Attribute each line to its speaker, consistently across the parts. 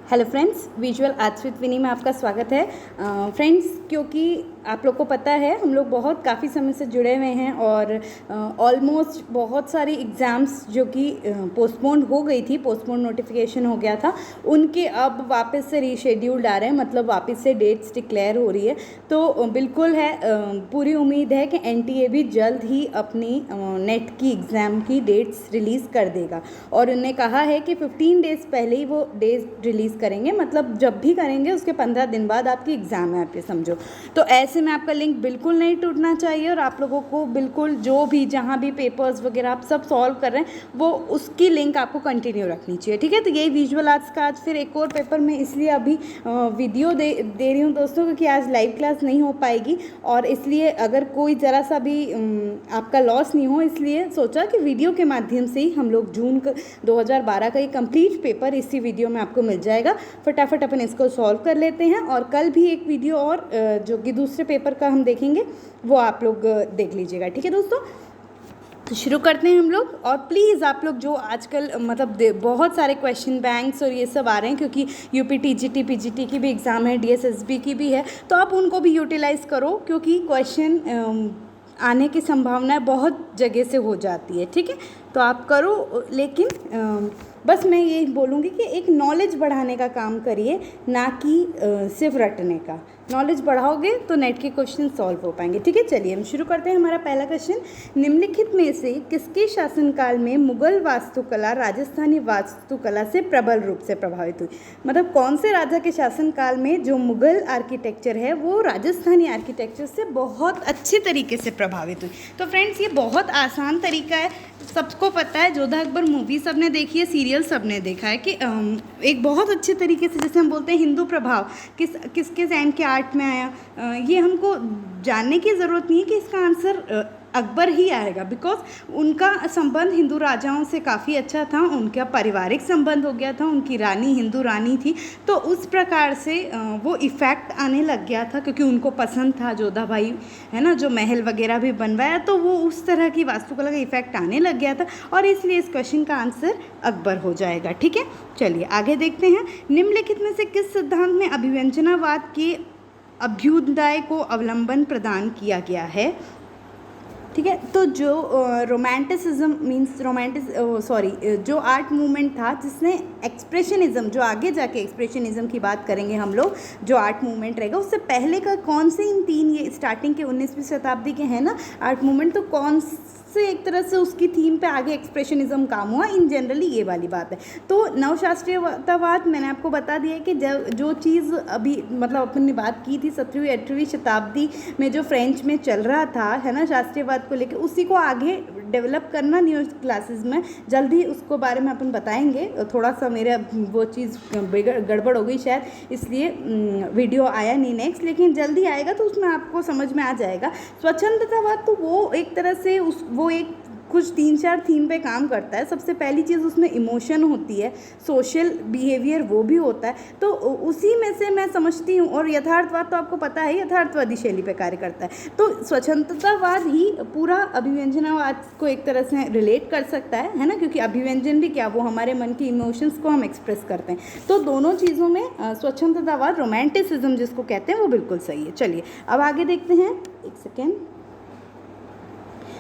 Speaker 1: Hello friends, visual arts with Vini में आपका स्वागत है। फ्रेंड्स, क्योंकि आप लोग को पता है हम लोग काफ़ी समय से जुड़े हुए हैं और ऑलमोस्ट बहुत सारी एग्ज़ाम्स जो कि पोस्टपोन्ड हो गई थी, पोस्टपोन्ड नोटिफिकेशन हो गया था, उनके अब वापस से रीशेड्यूल्ड आ रहे हैं, मतलब वापस से डेट्स डिक्लेयर हो रही है। तो बिल्कुल है, पूरी उम्मीद है कि एनटीए भी जल्द ही अपनी नेट की एग्ज़ाम की डेट्स रिलीज़ कर देगा और उन्होंने कहा है कि 15 डेज़ पहले ही वो डेज रिलीज़ करेंगे, मतलब जब भी करेंगे उसके 15 दिन बाद आपकी एग्ज़ाम है, आप ये समझो। तो ऐसे में आपका लिंक बिल्कुल नहीं टूटना चाहिए और आप लोगों को बिल्कुल जो भी जहाँ भी पेपर्स वगैरह आप सब सॉल्व कर रहे हैं वो उसकी लिंक आपको कंटिन्यू रखनी चाहिए, ठीक है। तो यही विजुअल आर्ट्स का आज फिर एक और पेपर में इसलिए अभी वीडियो दे रही हूँ दोस्तों, क्योंकि आज लाइव क्लास नहीं हो पाएगी और इसलिए अगर कोई ज़रा सा भी आपका लॉस नहीं हो, इसलिए सोचा कि वीडियो के माध्यम से ही हम लोग जून 2012 का ये कंप्लीट पेपर इसी वीडियो में आपको मिल जाएगा। फटाफट अपन इसको सॉल्व कर लेते हैं और कल भी एक वीडियो और जो कि दूसरे पेपर का हम देखेंगे वो आप लोग देख लीजिएगा, ठीक है दोस्तों। तो शुरू करते हैं हम लोग। और प्लीज़ आप लोग जो आजकल मतलब बहुत सारे क्वेश्चन बैंक्स और ये सब आ रहे हैं, क्योंकि यूपी टीजीटी पीजीटी की भी एग्ज़ाम है, डीएसएसबी की भी है, तो आप उनको भी यूटिलाइज़ करो, क्योंकि क्वेश्चन आने की संभावना बहुत जगह से हो जाती है, ठीक है। तो आप करो, लेकिन बस मैं ये बोलूँगी कि एक नॉलेज बढ़ाने का काम करिए, ना कि सिर्फ रटने का। नॉलेज बढ़ाओगे तो नेट के क्वेश्चन सॉल्व हो पाएंगे, ठीक है। चलिए हम शुरू करते हैं। हमारा पहला क्वेश्चन, निम्नलिखित में से किसके शासनकाल में मुगल वास्तुकला राजस्थानी वास्तुकला से प्रबल रूप से प्रभावित हुई। मतलब कौन से राजा के शासनकाल में जो मुगल आर्किटेक्चर है वो राजस्थानी आर्किटेक्चर से बहुत अच्छे तरीके से प्रभावित हुई। तो फ्रेंड्स, ये बहुत आसान तरीका है, सबको पता है। जोधा अकबर मूवी सबने देखी है, सीरियल सबने देखा है कि एक बहुत अच्छे तरीके से, जैसे हम बोलते हैं हिंदू प्रभाव किसके टाइम के आर्ट में आया, ये हमको जानने की ज़रूरत नहीं है कि इसका आंसर अकबर ही आएगा, बिकॉज उनका संबंध हिंदू राजाओं से काफ़ी अच्छा था, उनका पारिवारिक संबंध हो गया था, उनकी रानी हिंदू रानी थी, तो उस प्रकार से वो इफ़ेक्ट आने लग गया था, क्योंकि उनको पसंद था जोधा भाई, है ना, जो महल वगैरह भी बनवाया, तो वो उस तरह की वास्तुकला का इफ़ेक्ट आने लग गया था और इसलिए इस क्वेश्चन का आंसर अकबर हो जाएगा, ठीक है। चलिए आगे देखते हैं। निम्नलिखित में से किस सिद्धांत में अभिव्यंजनावाद के अभ्युदय को अवलंबन प्रदान किया गया है, ठीक है। तो जो रोमांटिसिज्म जो आर्ट मूवमेंट था जिसने एक्सप्रेशनिज्म, जो आगे जाके एक्सप्रेशनिज्म की बात करेंगे हम लोग, जो आर्ट मूवमेंट रहेगा उससे पहले का कौन से इन तीन, ये स्टार्टिंग के 19वीं शताब्दी के हैं ना आर्ट मूवमेंट, तो कौन से एक तरह से उसकी थीम पे आगे एक्सप्रेशनिज्म काम हुआ, इन जनरली ये वाली बात है। तो नवशास्त्रीयतावाद मैंने आपको बता दिया कि जो चीज़ अभी मतलब अपन ने बात की थी 17वीं 18वीं शताब्दी में जो फ्रेंच में चल रहा था, है ना, शास्त्रीयवाद को लेकर, उसी को आगे डेवलप करना न्यू क्लासेस में जल्दी उसको बारे में अपन बताएंगे। थोड़ा सा मेरा वो चीज़ गड़बड़ हो गई शायद, इसलिए वीडियो आया नहीं नेक्स्ट, लेकिन जल्दी आएगा तो उसमें आपको समझ में आ जाएगा। स्वच्छंदतावाद तो वो एक तरह से वो एक कुछ 3-4 थीम पे काम करता है। सबसे पहली चीज़ उसमें इमोशन होती है, सोशल बिहेवियर वो भी होता है, तो उसी में से मैं समझती हूँ। और यथार्थवाद तो आपको पता है यथार्थवादी शैली पे कार्य करता है, तो स्वच्छंदतावाद ही पूरा अभिव्यंजनावाद को एक तरह से रिलेट कर सकता है ना, क्योंकि अभिव्यंजन भी क्या, वो हमारे मन की इमोशंस को हम एक्सप्रेस करते हैं। तो दोनों चीज़ों में स्वच्छंदतावाद, रोमांटिसिज्म जिसको कहते हैं, वो बिल्कुल सही है। चलिए अब आगे देखते हैं, एक सेकेंड।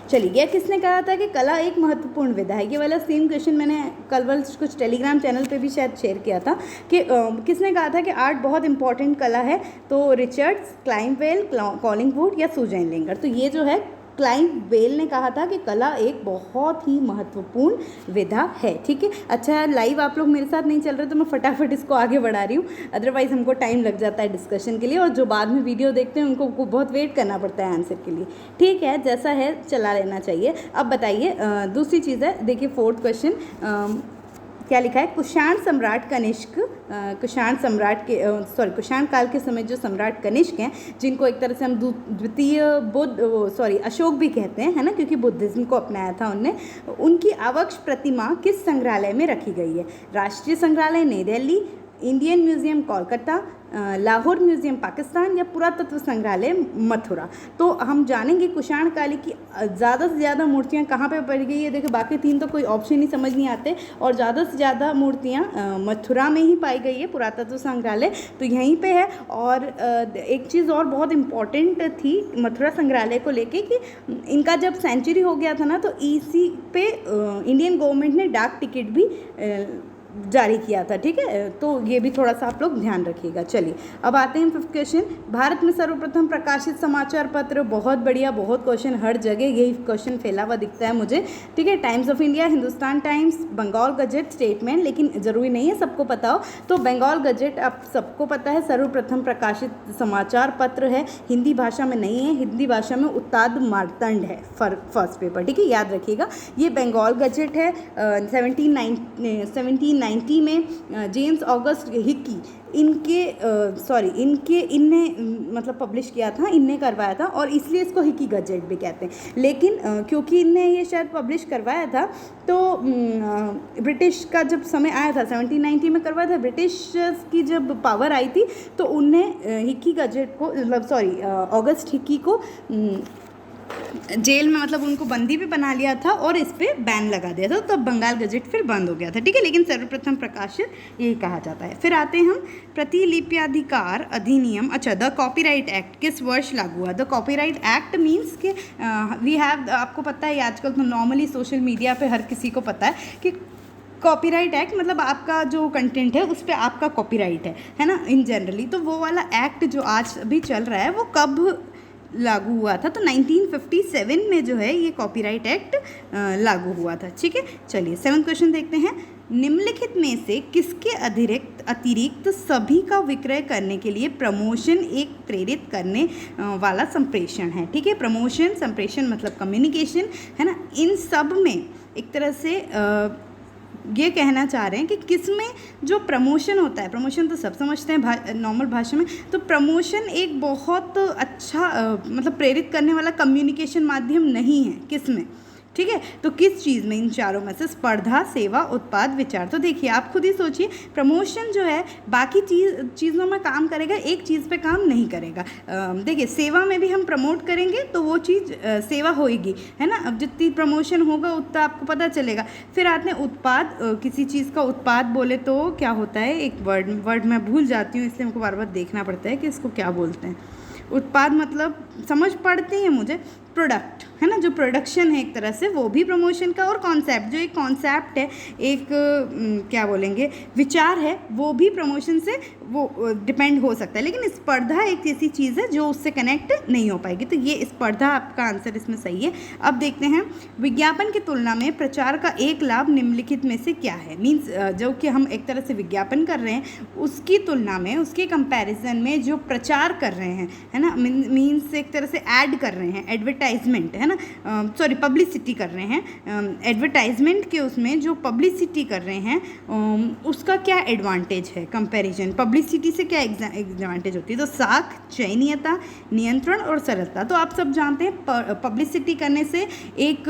Speaker 1: चलिए, यह किसने कहा था कि कला एक महत्वपूर्ण विधा है। ये वाला सेम क्वेश्चन मैंने कल कुछ टेलीग्राम चैनल पे भी शायद शेयर किया था कि किसने कहा था कि आर्ट बहुत इंपॉर्टेंट कला है। तो रिचर्ड्स, क्लाइंवेल, कॉलिंगवुड या सुजैन लिंगर। तो ये जो है क्लाइंवेल ने कहा था कि कला एक बहुत ही महत्वपूर्ण विधा है, ठीक है। अच्छा, लाइव आप लोग मेरे साथ नहीं चल रहे तो मैं फटाफट इसको आगे बढ़ा रही हूँ, अदरवाइज़ हमको टाइम लग जाता है डिस्कशन के लिए, और जो बाद में वीडियो देखते हैं उनको बहुत वेट करना पड़ता है आंसर के लिए, ठीक है। जैसा है चला लेना चाहिए। अब बताइए, दूसरी चीज़ है, देखिए 4th क्वेश्चन क्या लिखा है। कुषाण सम्राट कनिष्क, कुषाण काल के समय जो सम्राट कनिष्क हैं, जिनको एक तरह से हम द्वितीय अशोक भी कहते हैं, है ना, क्योंकि बुद्धिज्म को अपनाया था उनने। उनकी आवक्ष प्रतिमा किस संग्रहालय में रखी गई है। राष्ट्रीय संग्रहालय नई Delhi, Indian museum Kolkata, Lahore museum Pakistan या पुरातत्व संग्रहालय मथुरा। तो हम जानेंगे कुषाण काल की ज़्यादा से ज़्यादा मूर्तियाँ कहाँ पे पड़ गई है। देखिए बाकी 3 तो कोई ऑप्शन ही समझ नहीं आते, और ज़्यादा से ज़्यादा मूर्तियाँ मथुरा में ही पाई गई है, पुरातत्व संग्रहालय तो यहीं पे है। और एक चीज़ और बहुत इम्पॉर्टेंट थी मथुरा संग्रहालय को लेके कि इनका जब सेंचुरी हो गया था ना, तो इसी पे इंडियन गवर्नमेंट ने डाक टिकट भी जारी किया था। ठीक है, तो ये भी थोड़ा सा आप लोग ध्यान रखिएगा। चलिए अब आते हैं 5th क्वेश्चन। भारत में सर्वप्रथम प्रकाशित समाचार पत्र। बहुत बढ़िया, बहुत क्वेश्चन हर जगह यही क्वेश्चन फैला हुआ दिखता है मुझे। ठीक है, Times of India, Hindustan Times, Bengal Gazette, statement, लेकिन ज़रूरी नहीं है सबको पता हो। तो बंगाल गजेट आप सबको पता है सर्वप्रथम प्रकाशित समाचार पत्र है, हिंदी भाषा में नहीं है, हिंदी भाषा में उत्ताद मार्तंड है फर्स्ट पेपर। ठीक है, याद रखिएगा ये बंगाल गजेट है। 1790 में जेम्स ऑगस्ट हिकी इनने मतलब पब्लिश किया था, इनने करवाया था, और इसलिए इसको हिकी गजेट भी कहते हैं। लेकिन क्योंकि इनने ये शायद पब्लिश करवाया था, तो ब्रिटिश का जब समय आया था 1790 में करवाया था, ब्रिटिश की जब पावर आई थी तो उनने हिकी गजेट को ऑगस्ट हिकी को जेल में मतलब उनको बंदी भी बना लिया था और इस पर बैन लगा दिया था। तब बंगाल गजेट फिर बंद हो गया था। ठीक है, लेकिन सर्वप्रथम प्रकाशित यही कहा जाता है। फिर आते हैं हम प्रतिलिप्याधिकार अधिनियम। अच्छा, द कॉपीराइट एक्ट किस वर्ष लागू हुआ? द कॉपीराइट एक्ट मीन्स के वी हैव, आपको पता है आजकल तो नॉर्मली सोशल मीडिया पे हर किसी को पता है कि कॉपीराइट एक्ट मतलब आपका जो कंटेंट है उस पर आपका कॉपीराइट है ना, इन जनरली। तो वो वाला एक्ट जो आज अभी चल रहा है वो कब लागू हुआ था? तो 1957 में जो है ये कॉपीराइट एक्ट लागू हुआ था। ठीक है, चलिए 7th क्वेश्चन देखते हैं। निम्नलिखित में से किसके अतिरिक्त सभी का विक्रय करने के लिए प्रमोशन एक प्रेरित करने वाला संप्रेषण है? ठीक है, प्रमोशन, संप्रेषण मतलब कम्युनिकेशन है ना। इन सब में एक तरह से ये कहना चाह रहे हैं कि किस में जो प्रमोशन होता है, प्रमोशन तो सब समझते हैं नॉर्मल भाषा में, तो प्रमोशन एक बहुत अच्छा मतलब प्रेरित करने वाला कम्युनिकेशन माध्यम नहीं है। किस में? ठीक है, तो किस चीज़ में? इन चारों में से स्पर्धा, सेवा, उत्पाद, विचार। तो देखिए आप खुद ही सोचिए, प्रमोशन जो है बाकी चीज़ों में काम करेगा, एक चीज़ पे काम नहीं करेगा। देखिए सेवा में भी हम प्रमोट करेंगे तो वो चीज़ सेवा होएगी, है ना। अब जितनी प्रमोशन होगा उतना आपको पता चलेगा। फिर आते हैं उत्पाद। किसी चीज़ का उत्पाद बोले तो क्या होता है? एक वर्ड मैं भूल जाती हूँ, इसलिए हमको बार बार देखना पड़ता है कि इसको क्या बोलते हैं। उत्पाद मतलब समझ पड़ती है मुझे, प्रोडक्ट है ना, जो प्रोडक्शन है एक तरह से वो भी प्रमोशन का। और कॉन्सेप्ट, जो एक कॉन्सेप्ट है, एक क्या बोलेंगे, विचार है, वो भी प्रमोशन से वो डिपेंड हो सकता है। लेकिन स्पर्धा एक ऐसी चीज़ है जो उससे कनेक्ट नहीं हो पाएगी। तो ये स्पर्धा आपका आंसर इसमें सही है। अब देखते हैं विज्ञापन की तुलना में प्रचार का एक लाभ निम्नलिखित में से क्या है? मीन्स जो कि हम एक तरह से विज्ञापन कर रहे हैं उसकी तुलना में, उसके कंपैरिजन में जो प्रचार कर रहे हैं, है ना, मीन्स एक तरह से ऐड कर रहे हैं, एडवर्टाइजमेंट है ना, पब्लिसिटी कर रहे हैं। एडवर्टाइजमेंट के उसमें जो पब्लिसिटी कर रहे हैं उसका क्या एडवांटेज है? कंपैरिजन पब्लिसिटी से क्या एडवांटेज होती है? तो साख, चयनीयता, नियंत्रण और सरलता। तो आप सब जानते हैं पब्लिसिटी करने से एक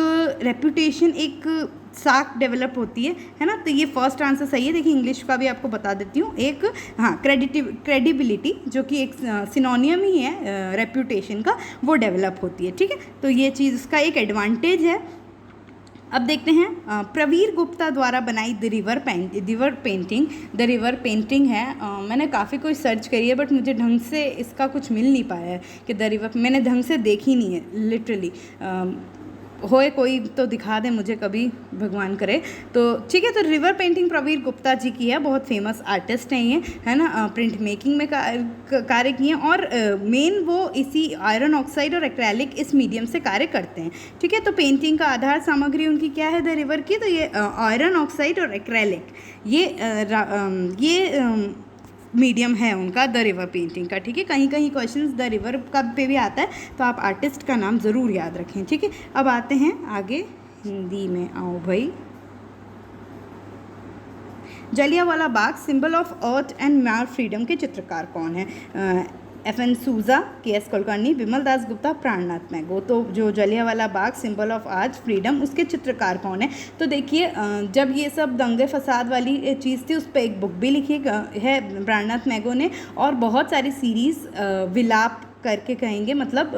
Speaker 1: रेपुटेशन, एक साख डेवलप होती है ना। तो ये फर्स्ट आंसर सही है। देखिए इंग्लिश का भी आपको बता देती हूँ। एक क्रेडिबिलिटी जो कि एक सिनोनियम ही है रेप्यूटेशन का, वो डेवलप होती है। ठीक है, तो ये चीज़ उसका एक एडवांटेज है। अब देखते हैं प्रवीर गुप्ता द्वारा बनाई द रिवर पेंटिंग है। मैंने काफ़ी कुछ सर्च करी है बट मुझे ढंग से इसका कुछ मिल नहीं पाया है कि द रिवर, मैंने ढंग से देखी नहीं है लिटरली। होए कोई तो दिखा दे मुझे कभी, भगवान करे। तो ठीक है, तो रिवर पेंटिंग प्रवीर गुप्ता जी की है, बहुत फेमस आर्टिस्ट हैं ये, है ना। प्रिंट मेकिंग में कार्य किए हैं और मेन वो इसी आयरन ऑक्साइड और एक्रेलिक इस मीडियम से कार्य करते हैं। ठीक है, तो पेंटिंग का आधार सामग्री उनकी क्या है द रिवर की? तो ये आयरन ऑक्साइड और एक्रेलिक, ये मीडियम है उनका द रिवर पेंटिंग का। ठीक है, कहीं कहीं क्वेश्चंस द रिवर का पे भी आता है, तो आप आर्टिस्ट का नाम ज़रूर याद रखें। ठीक है, अब आते हैं आगे, हिंदी में आओ भाई। Jallianwala Bagh symbol of earth and मार फ्रीडम के चित्रकार कौन है? FN सूजा, KS कुलकर्णी, विमल दास गुप्ता, प्राणनाथ मैगो। तो जो जलियांवाला बाग सिंबल ऑफ आज फ्रीडम, उसके चित्रकार कौन है? तो देखिए जब ये सब दंगे फसाद वाली चीज़ थी, उस पर एक बुक भी लिखी है प्राणनाथ मैगो ने, और बहुत सारी सीरीज़ विलाप करके कहेंगे, मतलब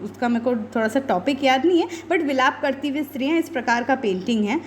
Speaker 1: उसका मेरे को थोड़ा सा टॉपिक याद नहीं है, बट विलाप करती हुई स्त्रियाँ इस प्रकार का पेंटिंग है।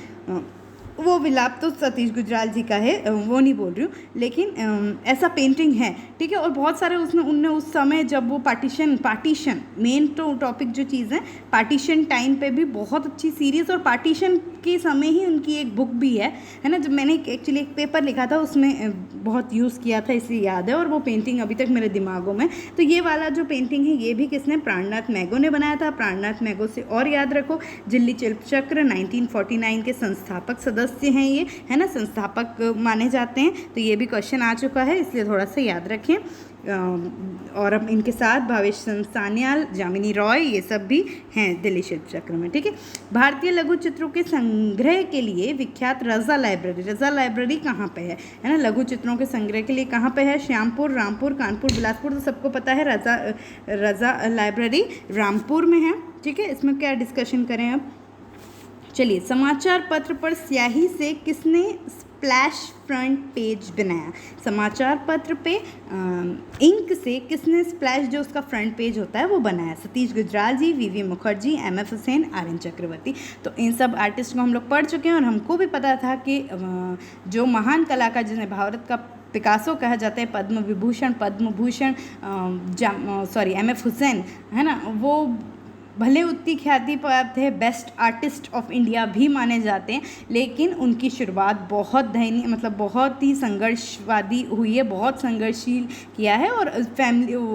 Speaker 1: वो विलाप तो सतीश गुजराल जी का है, वो नहीं बोल रही हूँ, लेकिन ऐसा पेंटिंग है, ठीक है। और बहुत सारे उसने उनने उस समय जब वो पार्टीशन मेन तो टॉपिक जो चीज़ है, पार्टीशन टाइम पे भी बहुत अच्छी सीरीज़, और पार्टीशन के समय ही उनकी एक बुक भी है ना। जब मैंने एक्चुअली एक पेपर लिखा था उसमें बहुत यूज़ किया था, इसलिए याद है, और वो पेंटिंग अभी तक मेरे दिमागों में। तो ये वाला जो पेंटिंग है ये भी किसने? प्राणनाथ मैगो ने बनाया था। प्राणनाथ मैगो से और याद रखो, दिल्ली शिल्प चक्र 1949 के संस्थापक सदस्य हैं ये, है ना, संस्थापक माने जाते हैं। तो ये भी क्वेश्चन आ चुका है, इसलिए थोड़ा सा याद रखें। और अब इनके साथ भावेश सान्याल, जामिनी रॉय, ये सब भी हैं दिल्ली शिल्प चक्र में, ठीक है। भारतीय लघु चित्रों के संग्रह के लिए विख्यात रजा लाइब्रेरी कहाँ पे है ना? लघु चित्रों के संग्रह के लिए कहाँ पे है? श्यामपुर, रामपुर, कानपुर, बिलासपुर, तो सबको पता है रजा लाइब्रेरी रामपुर में है, ठीक है। इसमें क्या डिस्कशन करें अब? चलिए, समाचार पत्र पर स्याही से किसने स्प्लैश फ्रंट पेज बनाया? समाचार पत्र पे इंक से किसने स्प्लैश, जो उसका फ्रंट पेज होता है, वो बनाया? सतीश गुजराल जी, VV Mukherjee, MF Hussain, RN चक्रवर्ती। तो इन सब आर्टिस्ट को हम लोग पढ़ चुके हैं, और हमको भी पता था कि जो महान कलाकार जिन्हें भारत का पिकासो कहा जाता है, पद्म भूषण MF हुसैन, है ना, वो भले उतनी ख्याति प्राप्त है, बेस्ट आर्टिस्ट ऑफ इंडिया भी माने जाते हैं, लेकिन उनकी शुरुआत बहुत दयनीय, मतलब बहुत ही संघर्षवादी हुई है, बहुत संघर्षशील किया है, और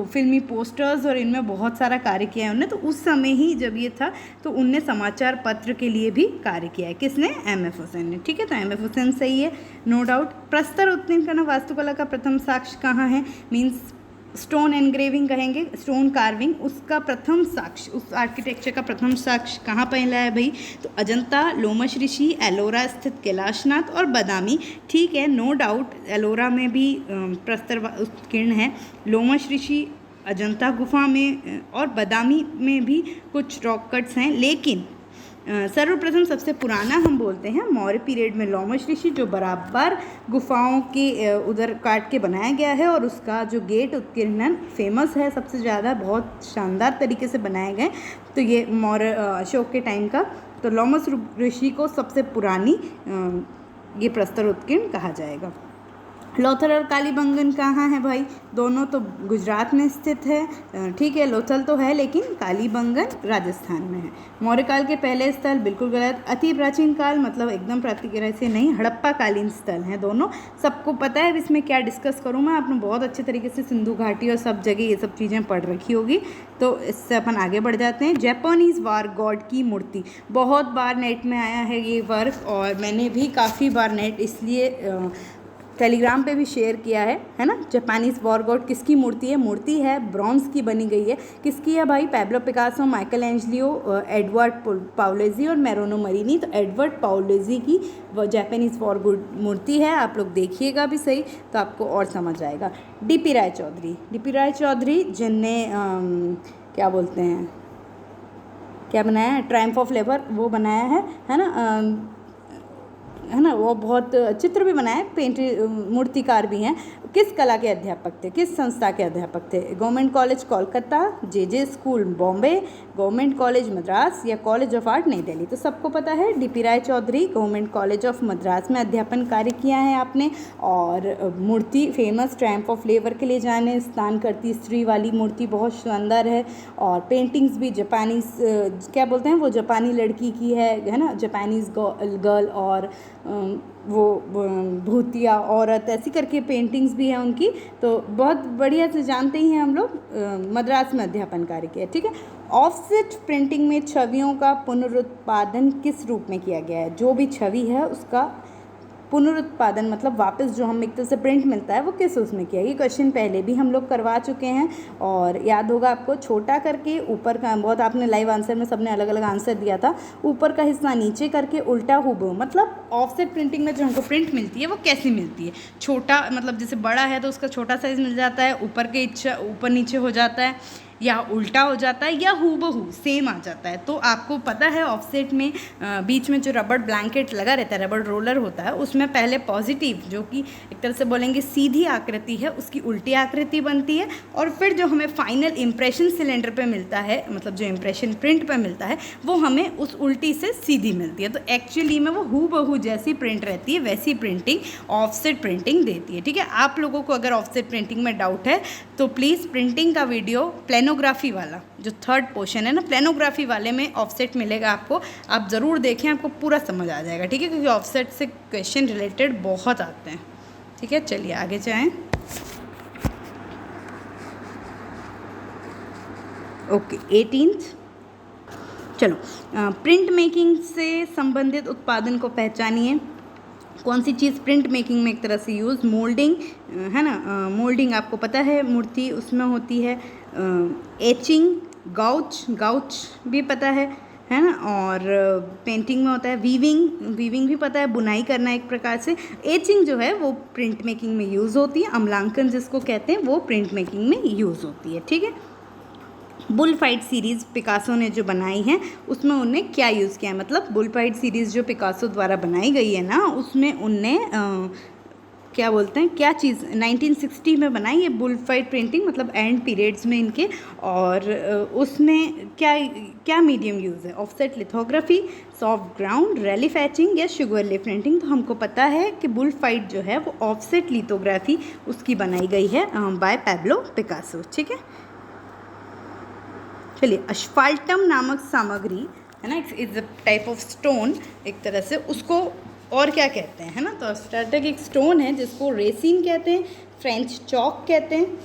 Speaker 1: फिल्मी पोस्टर्स और इनमें बहुत सारा कार्य किया है उन्होंने। तो उस समय ही जब ये था, तो उनने समाचार पत्र के लिए भी कार्य किया है। किसने? MF हुसैन ने, ठीक है। तो MF हुसैन सही है, नो डाउट। प्रस्तर उत्कीर्ण करना वास्तुकला का प्रथम साक्ष्य कहाँ है? मीन्स स्टोन एनग्रेविंग कहेंगे, स्टोन कार्विंग, उसका प्रथम साक्ष्य, उस आर्किटेक्चर का प्रथम साक्ष्य कहाँ पहला है भाई? तो अजंता, लोमश ऋषि, एलोरा स्थित कैलाशनाथ और बादामी, ठीक है, नो डाउट। एलोरा में भी प्रस्तर उत्कीर्ण है, लोमश ऋषि अजंता गुफा में और बादामी में भी कुछ रॉक कट्स हैं, लेकिन सर्वप्रथम सबसे पुराना हम बोलते हैं मौर्य पीरियड में लोमश ऋषि, जो बराबर गुफाओं के उधर काट के बनाया गया है, और उसका जो गेट उत्कीर्णन फेमस है सबसे ज़्यादा, बहुत शानदार तरीके से बनाए गए। तो ये मौर्य अशोक के टाइम का, तो लोमश ऋषि को सबसे पुरानी ये प्रस्तर उत्कीर्ण कहा जाएगा। लोथल और कालीबंगन कहाँ है भाई? दोनों तो गुजरात में स्थित है, ठीक है। लोथल तो है, लेकिन कालीबंगन राजस्थान में है। मौर्य काल के पहले स्थल बिल्कुल गलत। अति प्राचीन काल मतलब एकदम प्राचीन से नहीं, हड़प्पा कालीन स्थल हैं दोनों, सबको पता है। अब इसमें क्या डिस्कस करूँ मैं, आपने बहुत अच्छे तरीके से सिंधु घाटी और सब जगह ये सब चीज़ें पढ़ रखी होगी, तो इससे अपन आगे बढ़ जाते हैं। जापानीज़ वार गॉड की मूर्ति, बहुत बार नेट में आया है ये वर्क, और मैंने भी काफ़ी बार नेट इसलिए टेलीग्राम पे भी शेयर किया है ना। जापानीज़ वॉर गॉड किसकी मूर्ति है? मूर्ति है ब्रॉन्ज की बनी गई है। किसकी है भाई? पैब्लो पिकासो, माइकल एंजलियो, एडवर्ड पाउलेजी और मेरोनो मरीनी। तो एडवर्ड पाउलेजी की वो जापानीज़ वॉर गॉड मूर्ति है, आप लोग देखिएगा भी सही तो आपको और समझ आएगा। DP राय चौधरी जिनने क्या बोलते हैं, क्या बनाया है? ट्रायम्फ ऑफ लेबर, वो बनाया है ना, वो बहुत चित्र भी बनाए, पेंट मूर्तिकार भी हैं। किस कला के अध्यापक थे? किस संस्था के अध्यापक थे? Government college Kolkata, JJ school Bombay, government college Madras या कॉलेज ऑफ आर्ट नई दिल्ली। तो सबको पता है DP Roy Chowdhury government college of Madras में अध्यापन कार्य किया है आपने। और मूर्ति फेमस ट्रायम्फ ऑफ लेबर के लिए जाने, स्नान करती स्त्री वाली मूर्ति बहुत शानदार है। और पेंटिंग्स भी जापानीज़ क्या बोलते हैं, वो जापानी लड़की की है ना, जापानीज़ गर्ल, और वो भूतिया औरत, ऐसी करके पेंटिंग्स भी हैं उनकी। तो बहुत बढ़िया से जानते ही हैं हम लोग, मद्रास में अध्यापन कार्य किया, ठीक है। ऑफसेट प्रिंटिंग में छवियों का पुनरुत्पादन किस रूप में किया गया है? जो भी छवि है उसका पुनरुत्पादन मतलब वापस जो हम एक तरह से प्रिंट मिलता है वो किस उसमें किया। ये क्वेश्चन पहले भी हम लोग करवा चुके हैं और याद होगा आपको, छोटा करके ऊपर का, बहुत आपने लाइव आंसर में सबने अलग अलग आंसर दिया था, ऊपर का हिस्सा नीचे करके उल्टा हुबहू, मतलब ऑफसेट प्रिंटिंग में जो हमको प्रिंट मिलती है वो कैसी मिलती है, छोटा मतलब जैसे बड़ा है तो उसका छोटा साइज़ मिल जाता है, ऊपर के इच्छा ऊपर नीचे हो जाता है, या उल्टा हो जाता है, या हूबहू सेम आ जाता है। तो आपको पता है ऑफसेट में बीच में जो रबड़ ब्लैंकेट लगा रहता है, रबड़ रोलर होता है, उसमें पहले पॉजिटिव जो कि एक तरह से बोलेंगे सीधी आकृति है उसकी उल्टी आकृति बनती है, और फिर जो हमें फाइनल इम्प्रेशन सिलेंडर पे मिलता है, मतलब जो इम्प्रेशन प्रिंट पे मिलता है, वो हमें उस उल्टी से सीधी मिलती है। तो एक्चुअली में वो हूबहू जैसी प्रिंट रहती है, वैसी प्रिंटिंग ऑफसेट प्रिंटिंग देती है। ठीक है, आप लोगों को अगर ऑफसेट प्रिंटिंग में डाउट है तो प्लीज़ प्रिंटिंग का वीडियो प्लेनोग्राफी वाला जो थर्ड पोर्शन है ना, प्लेनोग्राफी वाले में ऑफसेट मिलेगा आपको, आप ज़रूर देखें, आपको पूरा समझ आ जाएगा। ठीक है, क्योंकि ऑफसेट से क्वेश्चन रिलेटेड बहुत आते हैं। ठीक है, चलिए आगे जाएं। ओके, 18th, चलो प्रिंट मेकिंग से संबंधित उत्पादन को पहचानिए। कौन सी चीज़ प्रिंट मेकिंग में एक तरह से यूज़, मोल्डिंग है ना, मोल्डिंग आपको पता है मूर्ति उसमें होती है, एचिंग, गाउच भी पता है ना, और पेंटिंग में होता है वीविंग भी पता है, बुनाई करना एक प्रकार से। एचिंग जो है वो प्रिंट मेकिंग में यूज़ होती है, अम्लांकन जिसको कहते हैं वो प्रिंट मेकिंग में यूज़ होती है। ठीक है, बुल फाइट सीरीज़ पिकासो ने जो बनाई है उसमें उनने क्या यूज़ किया है, मतलब बुल फाइट सीरीज़ जो पिकासो द्वारा बनाई गई है ना, उसमें उनने क्या बोलते हैं, क्या चीज़ 1960 में बनाई है बुल फाइट पेंटिंग, मतलब एंड पीरियड्स में इनके, और उसमें क्या मीडियम यूज़ है, offset lithography, soft ground, relief etching या शुगर लिफ प्रिंटिंग। तो हमको पता है कि बुल फाइट जो है वो ऑफसेट लिथोग्राफी उसकी बनाई गई है बाय पैब्लो पिकासो। ठीक है, चलिए अश्फाल्टम नामक सामग्री है ना, it's a type of stone एक तरह से, उसको और क्या कहते हैं, है ना, तो अश्फाल्टम एक स्टोन है जिसको रेसिन कहते हैं, फ्रेंच चॉक कहते हैं,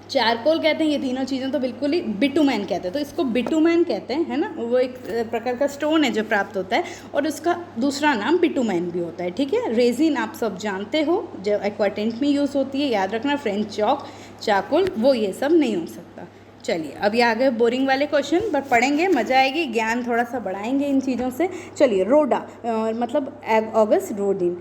Speaker 1: चारकोल कहते हैं, ये तीनों चीज़ें तो बिल्कुल ही बिटुमैन कहते हैं, तो इसको बिटुमैन कहते हैं, है ना, वो एक प्रकार का स्टोन है जो प्राप्त होता है, और उसका दूसरा नाम बिटुमैन भी होता है। ठीक है, रेजिन आप सब जानते हो जो एक्वाटेंट में यूज़ होती है, याद रखना, फ्रेंच चॉक, चारकोल वो ये सब नहीं हो सकता। चलिए अब ये आ गए बोरिंग वाले क्वेश्चन, पर पढ़ेंगे मज़ा आएगी, ज्ञान थोड़ा सा बढ़ाएंगे इन चीज़ों से। चलिए रोडा मतलब ऑगस्ट रोडिन,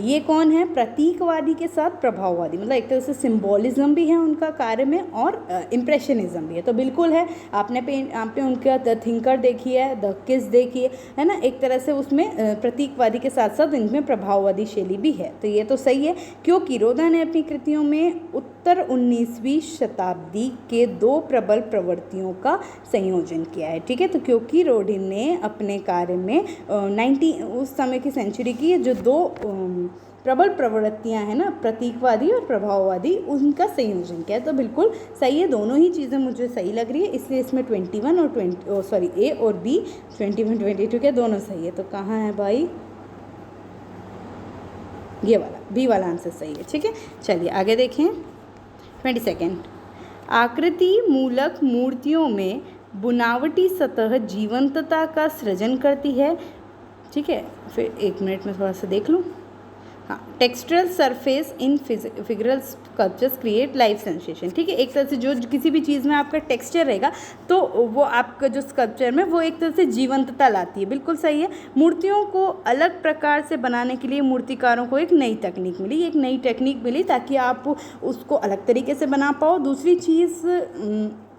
Speaker 1: ये कौन है, प्रतीकवादी के साथ प्रभाववादी, मतलब एक तरह से सिंबॉलिज्म भी है उनका कार्य में और इम्प्रेशनिज्म भी है, तो बिल्कुल है। आपने उनका द थिंकर देखी है, द किस देखी है ना, एक तरह से उसमें प्रतीकवादी के साथ साथ इनमें प्रभाववादी शैली भी है, तो ये तो सही है, क्योंकि रोडा ने अपनी कृतियों में उत्तर 19वीं शताब्दी के दो प्रबल प्रवृत्तियों का संयोजन किया है। ठीक है, तो क्योंकि रोडिन ने अपने कार्य में 19 उस समय की सेंचुरी की जो दो प्रबल प्रवृत्तियां हैं ना, प्रतीकवादी और प्रभाववादी, उनका संयोजन किया, तो बिल्कुल सही है, दोनों ही चीज़ें मुझे सही लग रही है, इसलिए इसमें 21 और ए और बी 21, 22 के दोनों सही है। तो कहाँ है भाई, ये वाला बी वाला आंसर सही है। ठीक है, चलिए आगे देखें। 22 आकृति मूलक मूर्तियों में बुनावटी सतह जीवंतता का सृजन करती है। ठीक है, फिर एक मिनट में थोड़ा सा देख लूँ। हाँ, textural surface in figural sculptures create life sensation. ठीक है, एक तरह से जो किसी भी चीज़ में आपका टेक्सचर रहेगा तो वो आपका जो स्कल्पचर में वो एक तरह से जीवंतता लाती है, बिल्कुल सही है। मूर्तियों को अलग प्रकार से बनाने के लिए मूर्तिकारों को एक नई तकनीक मिली, ताकि आप उसको अलग तरीके से बना पाओ। दूसरी चीज़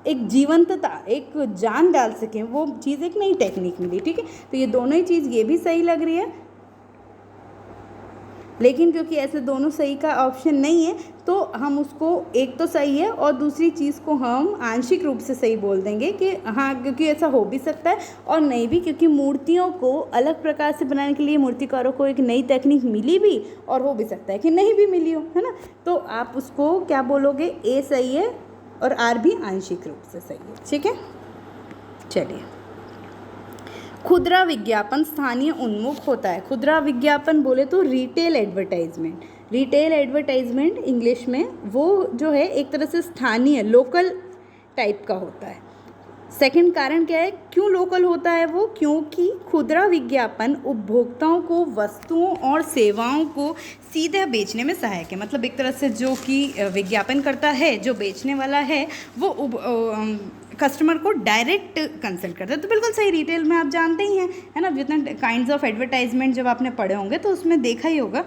Speaker 1: एक जीवंतता, एक जान डाल सकें, वो चीज़ एक नई टेक्निक मिली। ठीक है, तो ये दोनों ही चीज़ ये भी सही लग रही है, लेकिन क्योंकि ऐसे दोनों सही का ऑप्शन नहीं है तो हम उसको एक तो सही है और दूसरी चीज़ को हम आंशिक रूप से सही बोल देंगे कि हाँ, क्योंकि ऐसा हो भी सकता है और नहीं भी, क्योंकि मूर्तियों को अलग प्रकार से बनाने के लिए मूर्तिकारों को एक नई तकनीक मिली भी और हो भी सकता है कि नहीं भी मिली हो, है ना। तो आप उसको क्या बोलोगे, ए सही है और आर भी आंशिक रूप से सही है। ठीक है, चलिए खुदरा विज्ञापन स्थानीय उन्मुख होता है। खुदरा विज्ञापन बोले तो रिटेल एडवर्टाइजमेंट इंग्लिश में, वो जो है एक तरह से स्थानीय लोकल टाइप का होता है। सेकंड कारण क्या है, क्यों लोकल होता है वो, क्योंकि खुदरा विज्ञापन उपभोक्ताओं को वस्तुओं और सेवाओं को सीधे बेचने में सहायक है। मतलब एक तरह से जो कि विज्ञापन करता है, जो बेचने वाला है वो कस्टमर को डायरेक्ट कंसल्ट करता है। तो बिल्कुल सही, रिटेल में आप जानते ही हैं, है ना, जितने काइंड्स ऑफ एडवर्टाइजमेंट जब आपने पढ़े होंगे तो उसमें देखा ही होगा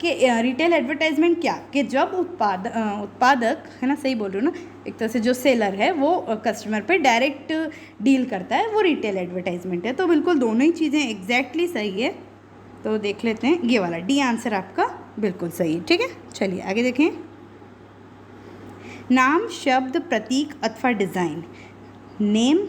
Speaker 1: कि रिटेल एडवर्टाइजमेंट क्या, कि जब उत्पादक, है ना, सही बोल रही हूँ ना, एक तरह से जो सेलर है वो कस्टमर पे डायरेक्ट डील करता है, वो रिटेल एडवर्टाइजमेंट है। तो बिल्कुल दोनों ही चीज़ें एग्जैक्टली सही है। तो देख लेते हैं, ये वाला डी आंसर आपका बिल्कुल सही है। ठीक है, चलिए आगे देखें। नाम, शब्द, प्रतीक अथवा डिज़ाइन। नेम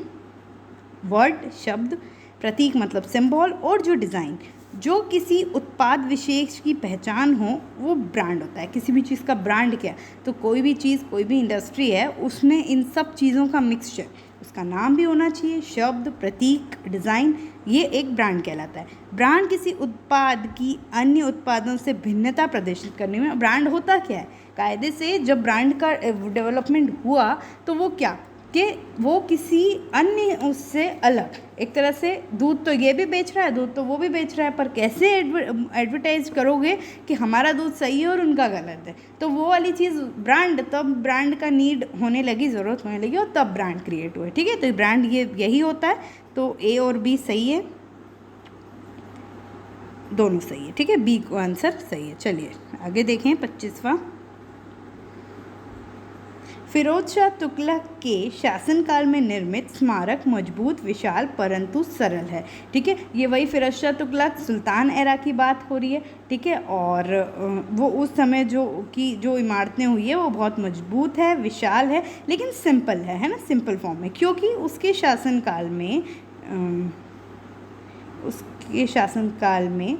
Speaker 1: वर्ड, शब्द, प्रतीक मतलब सिंबल, और जो डिज़ाइन, जो किसी उत्पाद विशेष की पहचान हो, वो ब्रांड होता है। किसी भी चीज़ का ब्रांड क्या, तो कोई भी चीज़, कोई भी इंडस्ट्री है, उसमें इन सब चीज़ों का मिक्सचर, उसका नाम भी होना चाहिए, शब्द, प्रतीक, डिज़ाइन, ये एक ब्रांड कहलाता है। ब्रांड किसी उत्पाद की अन्य उत्पादों से भिन्नता प्रदर्शित करने में, ब्रांड होता क्या है, कायदे से जब ब्रांड का डेवलपमेंट हुआ तो वो क्या, कि वो किसी अन्य उससे अलग, एक तरह से दूध तो ये भी बेच रहा है, दूध तो वो भी बेच रहा है, पर कैसे एडवर्टाइज करोगे कि हमारा दूध सही है और उनका गलत है, तो वो वाली चीज़ ब्रांड, तब ब्रांड का नीड होने लगी, ज़रूरत होने लगी, और तब ब्रांड क्रिएट हुआ। ठीक है, तो ब्रांड ये यही होता है। तो ए और बी सही है, दोनों सही है। ठीक है, बी को आंसर सही है। चलिए आगे देखें 25वां। फिरोज शाह तुगलक के शासनकाल में निर्मित स्मारक मजबूत, विशाल परंतु सरल है। ठीक है, ये वही फिरोज शाह तुगलक सुल्तान एरा की बात हो रही है। ठीक है, और वो उस समय जो इमारतें हुई है वो बहुत मजबूत है, विशाल है, लेकिन सिंपल है ना, सिंपल फॉर्म में, क्योंकि उसके शासनकाल में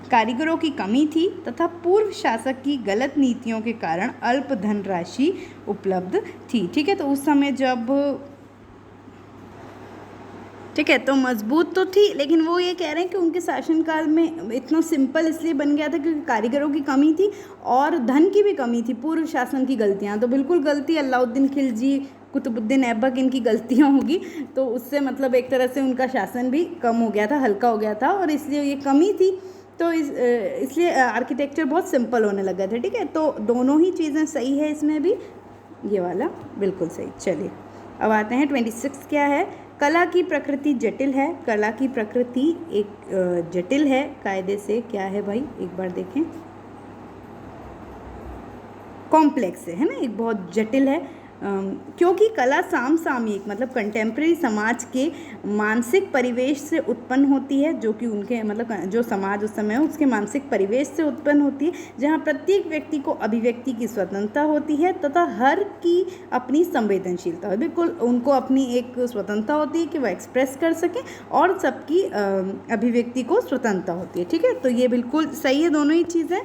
Speaker 1: कारीगरों की कमी थी तथा पूर्व शासक की गलत नीतियों के कारण अल्प धनराशि उपलब्ध थी। ठीक है, तो उस समय जब, ठीक है, तो मजबूत तो थी, लेकिन वो ये कह रहे हैं कि उनके शासनकाल में इतना सिंपल इसलिए बन गया था क्योंकि कारीगरों की कमी थी और धन की भी कमी थी, पूर्व शासन की गलतियाँ। तो बिल्कुल गलती अलाउद्दीन खिलजी, कुतुबुद्दीन ऐबक, इनकी गलतियाँ होगी, तो उससे मतलब एक तरह से उनका शासन भी कम हो गया था, हल्का हो गया था, और इसलिए ये कमी थी, तो इसलिए आर्किटेक्चर बहुत सिंपल होने लगा था। ठीक है, तो दोनों ही चीज़ें सही है इसमें भी, ये वाला बिल्कुल सही। चलिए अब आते हैं 26 क्या है। कला की प्रकृति जटिल है। कला की प्रकृति एक जटिल है, कायदे से क्या है भाई, एक बार देखें, कॉम्प्लेक्स है ना, एक बहुत जटिल है, क्योंकि कला समसामयिक मतलब कंटेम्प्रेरी समाज के मानसिक परिवेश से उत्पन्न होती है, जो कि उनके मतलब जो समाज उस समय है उसके मानसिक परिवेश से उत्पन्न होती है, जहाँ प्रत्येक व्यक्ति को अभिव्यक्ति की स्वतंत्रता होती है तथा हर की अपनी संवेदनशीलता है। बिल्कुल उनको अपनी एक स्वतंत्रता होती है कि वह एक्सप्रेस कर सकें, और सबकी अभिव्यक्ति को स्वतंत्रता होती है। ठीक है, तो ये बिल्कुल सही है, दोनों ही चीज़ें,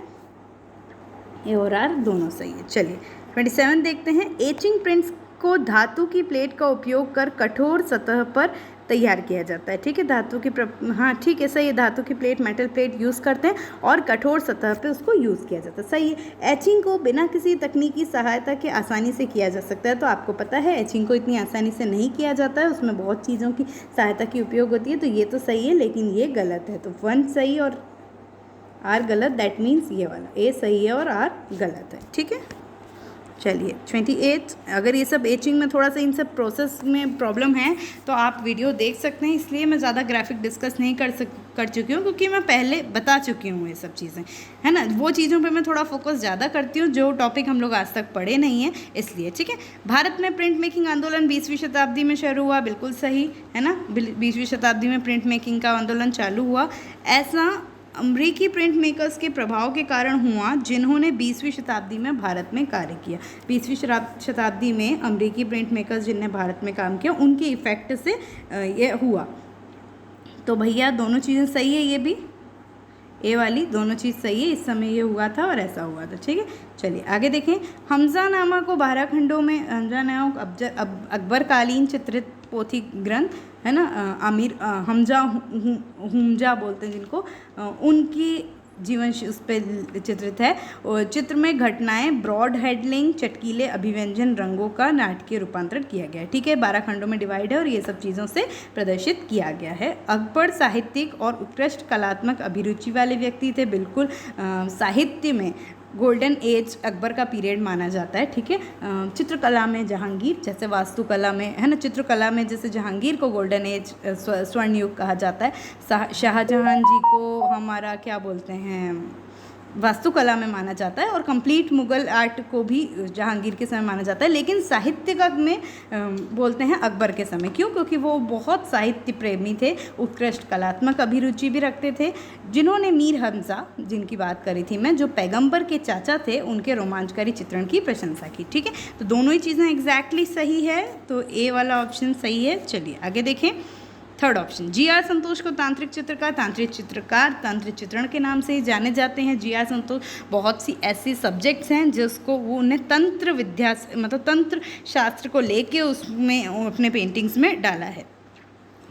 Speaker 1: ए और आर दोनों सही है। चलिए 27 देखते हैं। एचिंग प्रिंट्स को धातु की प्लेट का उपयोग कर कठोर सतह पर तैयार किया जाता है। ठीक है, धातु की हाँ ठीक है, सही है, धातु की प्लेट, मेटल प्लेट यूज़ करते हैं और कठोर सतह पे उसको यूज़ किया जाता है। सही है। एचिंग को बिना किसी तकनीकी सहायता के आसानी से किया जा सकता है, तो आपको पता है एचिंग को इतनी आसानी से नहीं किया जाता है, उसमें बहुत चीज़ों की सहायता की उपयोग होती है, तो ये तो सही है, लेकिन ये गलत है। तो 1 सही और आर गलत, दैट मीन्स ये वाला ए सही है और आर गलत है। ठीक है, चलिए 28। अगर ये सब एचिंग में थोड़ा सा इन सब प्रोसेस में प्रॉब्लम है तो आप वीडियो देख सकते हैं, इसलिए मैं ज़्यादा ग्राफिक डिस्कस नहीं कर चुकी हूँ, क्योंकि मैं पहले बता चुकी हूँ ये सब चीज़ें, है ना। वो चीज़ों पे मैं थोड़ा फोकस ज़्यादा करती हूँ जो टॉपिक हम लोग आज तक पढ़े नहीं हैं, इसलिए। ठीक है, भारत में प्रिंट मेकिंग आंदोलन 20वीं शताब्दी में शुरू हुआ, बिल्कुल सही है ना, 20वीं शताब्दी में प्रिंट मेकिंग का आंदोलन चालू हुआ। ऐसा अमरीकी प्रिंट मेकर्स के प्रभाव के कारण हुआ जिन्होंने 20वीं शताब्दी में भारत में कार्य किया। 20वीं शताब्दी में अमरीकी प्रिंट मेकर्स जिनने भारत में काम किया, उनके इफ़ेक्ट से ये हुआ। तो भैया दोनों चीज़ें सही है, ये भी ए वाली दोनों चीज़ सही है, इस समय ये हुआ था और ऐसा हुआ था। ठीक है, चलिए आगे देखें। हमजानामा को 12 खंडों में, हमजानामा अकबरकालीन चित्रित पोथी ग्रंथ है ना, अमीर हमजा बोलते हैं जिनको, उनकी जीवन उस पर चित्रित है। और चित्र में घटनाएं ब्रॉड हेडलिंग चटकीले अभिव्यंजन रंगों का नाटकीय रूपांतरण किया गया है। ठीक है, 12 खंडों में डिवाइड है और ये सब चीज़ों से प्रदर्शित किया गया है। अकबर साहित्यिक और उत्कृष्ट कलात्मक अभिरुचि वाले व्यक्ति थे। बिल्कुल साहित्य में गोल्डन एज अकबर का पीरियड माना जाता है। ठीक है, चित्रकला में जहांगीर, जैसे वास्तुकला में है ना, चित्रकला में जैसे जहांगीर को गोल्डन एज स्वर्ण युग कहा जाता है। शाहजहां जी को हमारा क्या बोलते हैं, वास्तुकला में माना जाता है। और कंप्लीट मुगल आर्ट को भी जहांगीर के समय माना जाता है। लेकिन साहित्यिक में बोलते हैं अकबर के समय। क्यों? क्योंकि वो बहुत साहित्य प्रेमी थे, उत्कृष्ट कलात्मक अभिरुचि भी रखते थे, जिन्होंने मीर हमजा, जिनकी बात करी थी मैं, जो पैगंबर के चाचा थे, उनके रोमांचकारी चित्रण की प्रशंसा की। ठीक है, तो दोनों ही चीज़ें एग्जैक्टली सही है, तो ए वाला ऑप्शन सही है। चलिए आगे देखें। Third option, G.R.. संतोष को तांत्रिक चित्रकार, तांत्रिक चित्रण के नाम से ही जाने जाते हैं। जी.आर. संतोष बहुत सी ऐसी सब्जेक्ट्स हैं जिसको वो उन्हें तंत्र विद्या मतलब तंत्र शास्त्र को लेके उसमें अपने पेंटिंग्स में डाला है,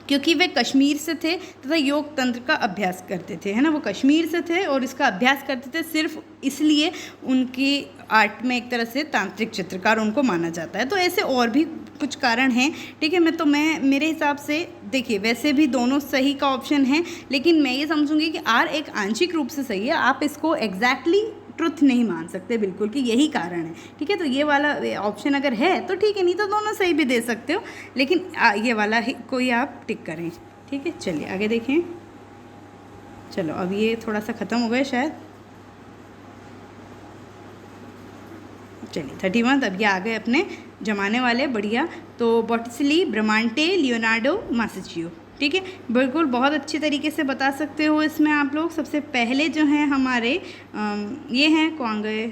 Speaker 1: क्योंकि वे कश्मीर से थे तथा योग तंत्र का अभ्यास करते थे, है ना। वो कश्मीर से थे और इसका अभ्यास करते थे, सिर्फ इसलिए उनकी आर्ट में एक तरह से तांत्रिक चित्रकार उनको माना जाता है। तो ऐसे और भी कुछ कारण हैं। ठीक है, मैं मेरे हिसाब से देखिए, वैसे भी दोनों सही का ऑप्शन है, लेकिन मैं ये समझूंगी कि आर एक आंशिक रूप से सही है। आप इसको एग्जैक्टली ट्रुथ नहीं मान सकते बिल्कुल कि यही कारण है। ठीक है, तो ये वाला ऑप्शन अगर है तो ठीक है, नहीं तो दोनों सही भी दे सकते हो, लेकिन ये वाला ही कोई आप टिक करें। ठीक है, चलिए आगे देखें। चलो अब ये थोड़ा सा ख़त्म हो गया शायद। चलिए 31, अब ये आ गए अपने जमाने वाले, बढ़िया। तो बॉटिसली, ब्रमांटे, लियोनार्डो, मासिचियो। ठीक है, बिल्कुल बहुत अच्छे तरीके से बता सकते हो इसमें आप लोग। सबसे पहले जो हैं हमारे ये हैं, कौन गए,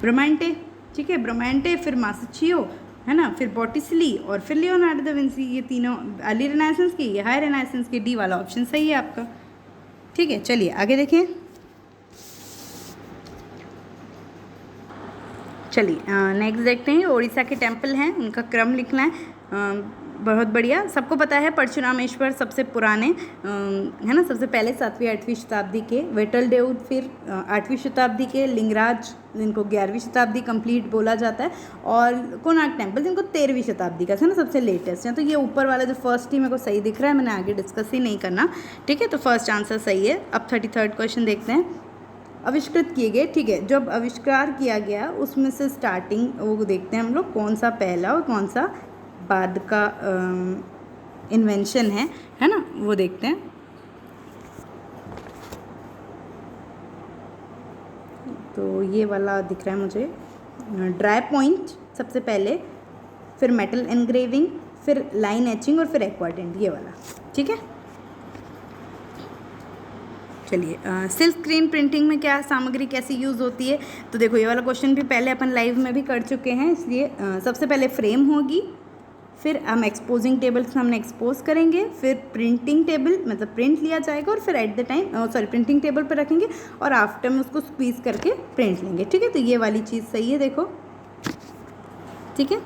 Speaker 1: ब्रमांटे। ठीक है, ब्रमांटे, फिर मासिचियो, है ना, फिर बॉटिसली और फिर लियोनार्डो दा विंसी। ये तीनों अर्ली रेनेसेंस के, ये हाई रेनेसेंस के। डी वाला ऑप्शन सही है आपका। ठीक है, चलिए आगे देखें। चलिए नेक्स्ट देखते हैं। उड़ीसा के टेम्पल हैं, उनका क्रम लिखना है। बहुत बढ़िया, सबको पता है परशुरामेश्वर सबसे पुराने है ना, सबसे पहले 7वीं 8वीं शताब्दी के, वेटलडेउड फिर 8वीं शताब्दी के, लिंगराज जिनको 11वीं शताब्दी कंप्लीट बोला जाता है, और कोणार्क टेम्पल जिनको 13वीं शताब्दी का है ना, सबसे लेटेस्ट है। तो ये ऊपर वाला जो फर्स्ट ही मेरे को सही दिख रहा है, मैंने आगे डिस्कस ही नहीं करना। ठीक है, तो फर्स्ट आंसर सही है। अब 33rd क्वेश्चन देखते हैं। आविष्कृत किए गए, ठीक है, जब आविष्कार किया गया उसमें से स्टार्टिंग वो देखते हैं हम लोग, कौन सा पहला और कौन सा बाद का इन्वेंशन है ना, वो देखते हैं। तो ये वाला दिख रहा है मुझे, ड्राई पॉइंट सबसे पहले, फिर मेटल एनग्रेविंग, फिर लाइन एचिंग और फिर एक्वाडेंट, ये वाला। ठीक है, चलिए सिल्क स्क्रीन प्रिंटिंग में क्या सामग्री कैसी यूज़ होती है। तो देखो, ये वाला क्वेश्चन भी पहले अपन लाइव में भी कर चुके हैं, इसलिए सबसे पहले फ्रेम होगी, फिर हम एक्सपोजिंग टेबल से हमने एक्सपोज करेंगे, फिर प्रिंटिंग टेबल मतलब प्रिंट लिया जाएगा, और फिर at the time printing table पर रखेंगे और आफ्टर में उसको स्क्वीज़ करके प्रिंट लेंगे। ठीक है, तो ये वाली चीज़ सही है, देखो। ठीक है,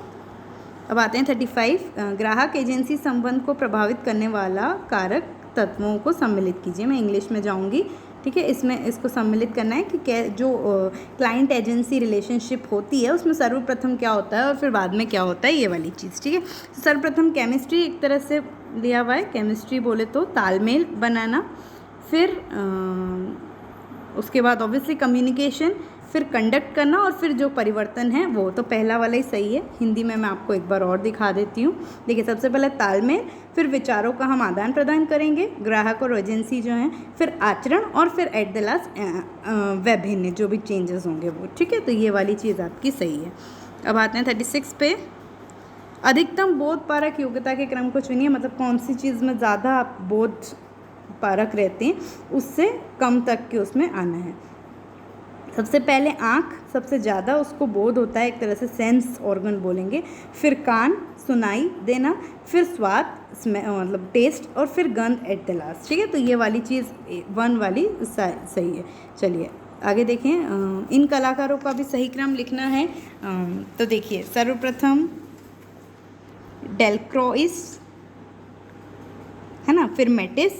Speaker 1: अब आते हैं 35। ग्राहक एजेंसी संबंध को प्रभावित करने वाला कारक तत्वों को सम्मिलित कीजिए। मैं इंग्लिश में जाऊंगी। ठीक है, इसमें इसको सम्मिलित करना है कि जो क्लाइंट एजेंसी रिलेशनशिप होती है उसमें सर्वप्रथम क्या होता है और फिर बाद में क्या होता है, ये वाली चीज़। ठीक है, सर्वप्रथम केमिस्ट्री एक तरह से लिया हुआ है। केमिस्ट्री बोले तो तालमेल बनाना, फिर उसके बाद ऑब्वियसली कम्युनिकेशन, फिर कंडक्ट करना, और फिर जो परिवर्तन है वो। तो पहला वाला ही सही है। हिंदी में मैं आपको एक बार और दिखा देती हूँ। देखिए, सबसे पहले तालमेल, फिर विचारों का हम आदान प्रदान करेंगे ग्राहक और एजेंसी जो हैं, फिर आचरण, और फिर एट द लास्ट विभिन्न जो भी चेंजेस होंगे वो। ठीक है, तो ये वाली चीज़ आपकी सही है। अब आते हैं 36 पे। अधिकतम बोध पारक योग्यता के क्रम को चुनिए। मतलब कौन सी चीज़ में ज़्यादा आप बोध पारक रहते हैं, उससे कम तक के उसमें आना है। सबसे पहले आँख सबसे ज़्यादा उसको बोध होता है, एक तरह से सेंस ऑर्गन बोलेंगे, फिर कान सुनाई देना, फिर स्वाद मतलब टेस्ट, और फिर गंध एट द लास्ट। ठीक है, तो ये वाली चीज़ 1 वाली सही है। चलिए आगे देखें। इन कलाकारों का भी सही क्रम लिखना है। तो देखिए, सर्वप्रथम डेलक्रोइस है ना, फिर मेटिस,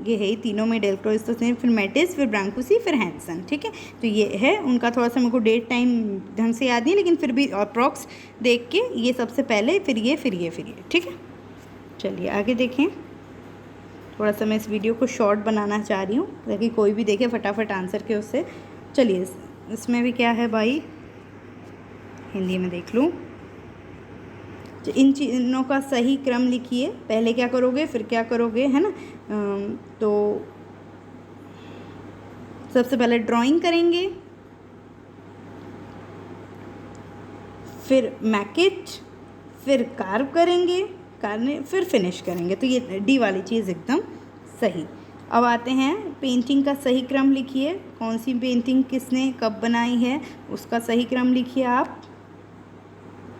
Speaker 1: ये है, तीनों में डेलक्रोज तो फिर मैटिस, फिर ब्रांकुसी, फिर हैंसन, ठीक है। तो ये है उनका, थोड़ा सा मेरे को डेट टाइम ढंग से याद नहीं, लेकिन फिर भी अप्रॉक्स देख के ये सबसे पहले, फिर ये, फिर ये, फिर ये, ठीक है। चलिए आगे देखें। थोड़ा सा मैं इस वीडियो को शॉर्ट बनाना चाह रही हूँ ताकि कोई भी देखे फटाफट आंसर के उससे। चलिए इसमें भी क्या है भाई, हिंदी में देख लूँ। तो इन चिन्हों का सही क्रम लिखिए, पहले क्या करोगे फिर क्या करोगे, है ना। तो सबसे पहले ड्राइंग करेंगे, फिर मैकेट, फिर कार्व करेंगे, फिर फिनिश करेंगे। तो ये डी वाली चीज़ एकदम सही। अब आते हैं पेंटिंग का सही क्रम लिखिए, कौन सी पेंटिंग किसने कब बनाई है उसका सही क्रम लिखिए आप।